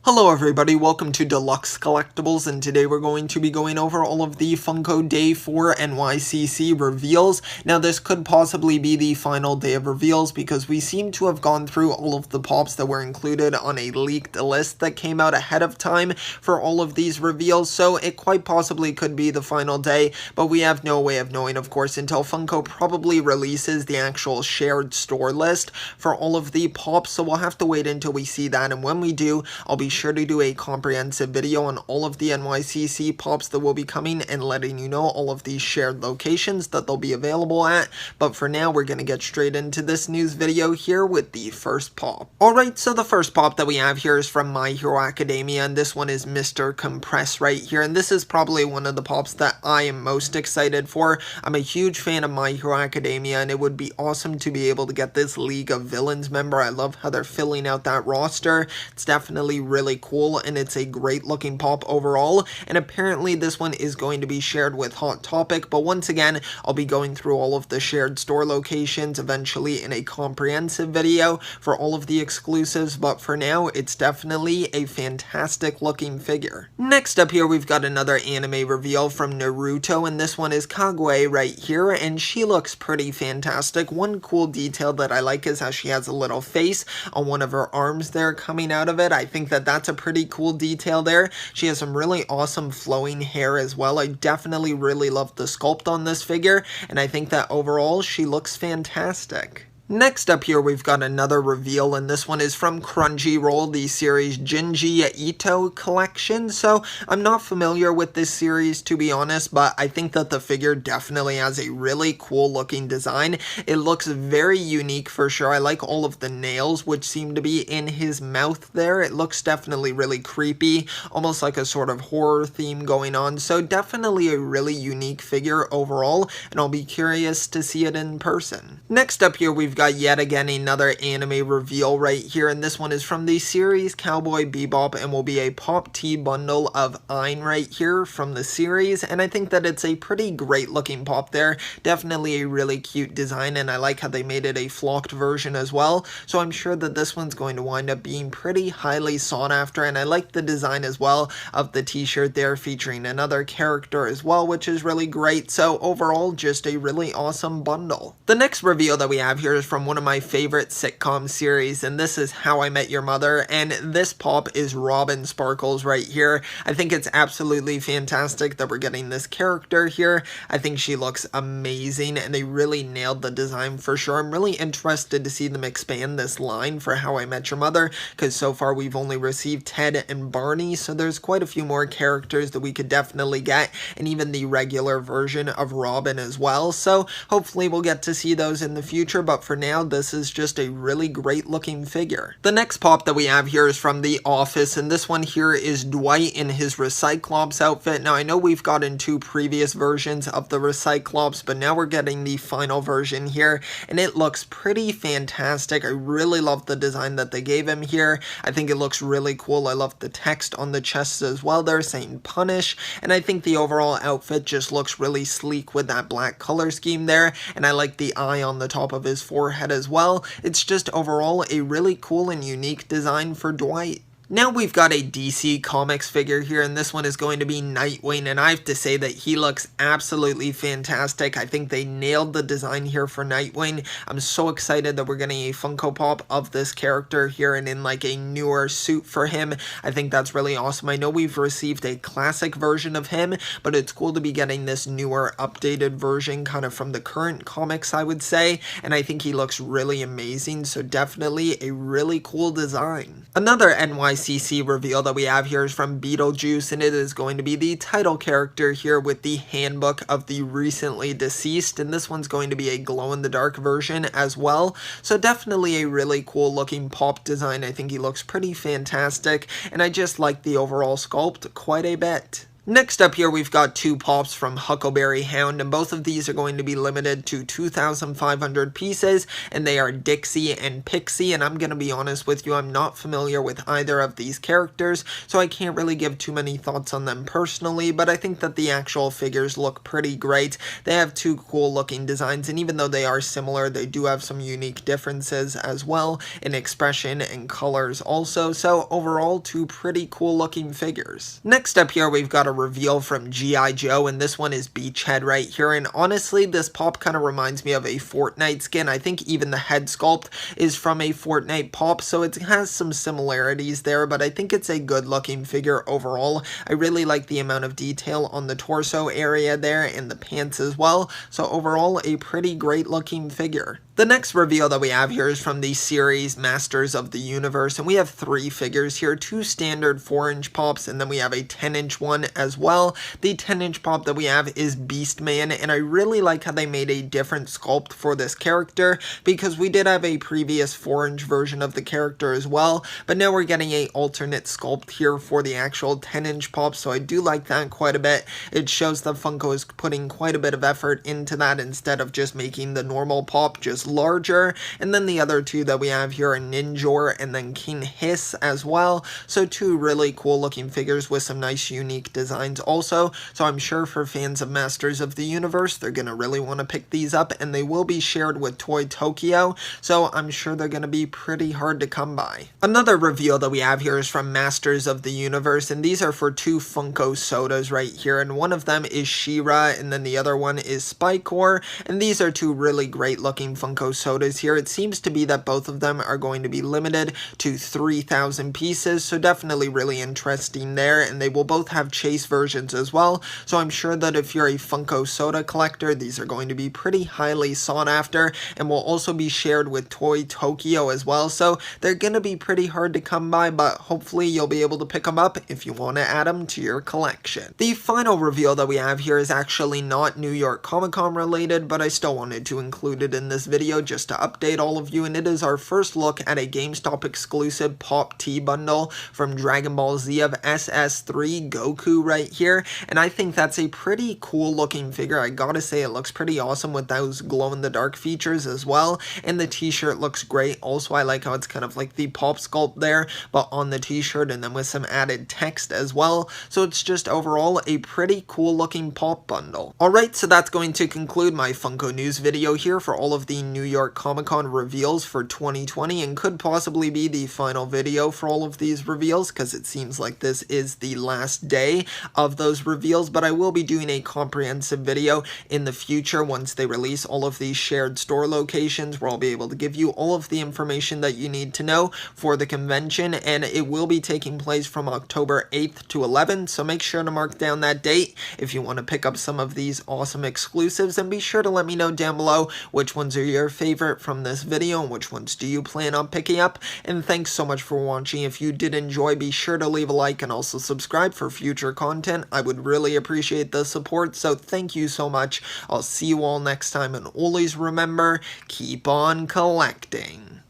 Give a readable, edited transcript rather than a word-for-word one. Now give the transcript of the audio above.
Hello everybody, welcome to Deluxe Collectibles, and today we're going to be going over all of the Funko Day 4 NYCC reveals. Now this could possibly be the final day of reveals because we seem to have gone through all of the pops that were included on a leaked list that came out ahead of time for all of these reveals, so it quite possibly could be the final day, but we have no way of knowing, of course, until Funko probably releases the actual shared store list for all of the pops, so we'll have to wait until we see that, and when we do, I'll be sure to do a comprehensive video on all of the NYCC pops that will be coming and letting you know all of these shared locations that they'll be available at. But for now, we're going to get straight into this news video here with the first pop. Alright, so the first pop that we have here is from My Hero Academia, and this one is Mr. Compress right here, and this is probably one of the pops that I am most excited for. I'm a huge fan of My Hero Academia, and it would be awesome to be able to get this League of Villains member. I love how they're filling out that roster. It's definitely really cool, and it's a great looking pop overall, and apparently this one is going to be shared with Hot Topic, but once again, I'll be going through all of the shared store locations eventually in a comprehensive video for all of the exclusives, but for now, it's definitely a fantastic looking figure. Next up here, we've got another anime reveal from Naruto, and this one is Kagwe right here, and she looks pretty fantastic. One cool detail that I like is how she has a little face on one of her arms there coming out of it. I think that that's a pretty cool detail there. She has some really awesome flowing hair as well. I definitely really love the sculpt on this figure, and I think that overall she looks fantastic. Next up here, we've got another reveal, and this one is from Crunchyroll, the series Junji Ito collection. So I'm not familiar with this series, to be honest, but I think that the figure definitely has a really cool looking design. It looks very unique for sure. I like all of the nails, which seem to be in his mouth there. It looks definitely really creepy, almost like a sort of horror theme going on. So definitely a really unique figure overall, and I'll be curious to see it in person. Next up here, we've got yet again another anime reveal right here, and this one is from the series Cowboy Bebop and will be a Pop T bundle of Ein right here from the series, and I think that it's a pretty great looking pop there. Definitely a really cute design, and I like how they made it a flocked version as well, so I'm sure that this one's going to wind up being pretty highly sought after, and I like the design as well of the t-shirt there featuring another character as well, which is really great. So overall, just a really awesome bundle. The next reveal that we have here is from one of my favorite sitcom series, and this is How I Met Your Mother, and this pop is Robin Sparkles right here. I think it's absolutely fantastic that we're getting this character here. I think she looks amazing, and they really nailed the design for sure. I'm really interested to see them expand this line for How I Met Your Mother, because so far we've only received Ted and Barney, so there's quite a few more characters that we could definitely get, and even the regular version of Robin as well, so hopefully we'll get to see those in the future, but for now, this is just a really great looking figure. The next pop that we have here is from The Office, and this one here is Dwight in his Recyclops outfit. Now, I know we've gotten two previous versions of the Recyclops, but now we're getting the final version here, and it looks pretty fantastic. I really love the design that they gave him here. I think it looks really cool. I love the text on the chest as well there saying punish, and I think the overall outfit just looks really sleek with that black color scheme there, and I like the eye on the top of his forehead as well. It's just overall a really cool and unique design for Dwight. Now we've got a DC Comics figure here, and this one is going to be Nightwing, and I have to say that he looks absolutely fantastic. I think they nailed the design here for Nightwing. I'm so excited that we're getting a Funko Pop of this character here and in like a newer suit for him. I think that's really awesome. I know we've received a classic version of him, but it's cool to be getting this newer updated version kind of from the current comics, I would say, and I think he looks really amazing, so definitely a really cool design. Another NYCC reveal that we have here is from Beetlejuice, and it is going to be the title character here with the handbook of the recently deceased, and this one's going to be a glow-in-the-dark version as well, so definitely a really cool looking pop design. I think he looks pretty fantastic, and I just like the overall sculpt quite a bit. Next up here, we've got two pops from Huckleberry Hound, and both of these are going to be limited to 2,500 pieces, and they are Dixie and Pixie, and I'm going to be honest with you, I'm not familiar with either of these characters, so I can't really give too many thoughts on them personally, but I think that the actual figures look pretty great. They have two cool looking designs, and even though they are similar, they do have some unique differences as well in expression and colors also, so overall, two pretty cool looking figures. Next up here, we've got a reveal from G.I. Joe, and this one is Beachhead right here, and honestly, this pop kind of reminds me of a Fortnite skin. I think even the head sculpt is from a Fortnite pop, so it has some similarities there, but I think it's a good looking figure overall. I really like the amount of detail on the torso area there and the pants as well, so overall, a pretty great looking figure. The next reveal that we have here is from the series Masters of the Universe, and we have three figures here, two standard 4-inch pops, and then we have a 10-inch one as well. The 10-inch pop that we have is Beastman, and I really like how they made a different sculpt for this character, because we did have a previous 4-inch version of the character as well, but now we're getting a alternate sculpt here for the actual 10-inch pop, so I do like that quite a bit. It shows that Funko is putting quite a bit of effort into that instead of just making the normal pop just larger. And then the other two that we have here are Ninjor and then King Hiss as well, so two really cool looking figures with some nice unique designs also, so I'm sure for fans of Masters of the Universe they're gonna really want to pick these up, and they will be shared with Toy Tokyo, so I'm sure they're gonna be pretty hard to come by. Another reveal that we have here is from Masters of the Universe, and these are for two Funko sodas right here, and one of them is She-Ra and then the other one is Spycore, and these are two really great looking Funko sodas here. It seems to be that both of them are going to be limited to 3,000 pieces, so definitely really interesting there, and they will both have chase versions as well, so I'm sure that if you're a Funko soda collector, these are going to be pretty highly sought after, and will also be shared with Toy Tokyo as well, so they're going to be pretty hard to come by, but hopefully you'll be able to pick them up if you want to add them to your collection. The final reveal that we have here is actually not New York Comic Con related, but I still wanted to include it in this video just to update all of you, and it is our first look at a GameStop exclusive Pop T bundle from Dragon Ball Z of SS3 Goku right here, and I think that's a pretty cool looking figure. I gotta say, it looks pretty awesome with those glow-in-the-dark features as well, and the t-shirt looks great. Also, I like how it's kind of like the pop sculpt there, but on the t-shirt, and then with some added text as well, so it's just overall a pretty cool looking pop bundle. Alright, so that's going to conclude my Funko News video here for all of the New York Comic Con reveals for 2020, and could possibly be the final video for all of these reveals, because it seems like this is the last day of those reveals, but I will be doing a comprehensive video in the future once they release all of these shared store locations, where I'll be able to give you all of the information that you need to know for the convention, and it will be taking place from October 8th to 11th, so make sure to mark down that date if you want to pick up some of these awesome exclusives, and be sure to let me know down below which ones are your favorite from this video and which ones do you plan on picking up. And thanks so much for watching. If you did enjoy, be sure to leave a like and also subscribe for future content. I would really appreciate the support, so thank you so much. I'll see you all next time, and always remember, keep on collecting.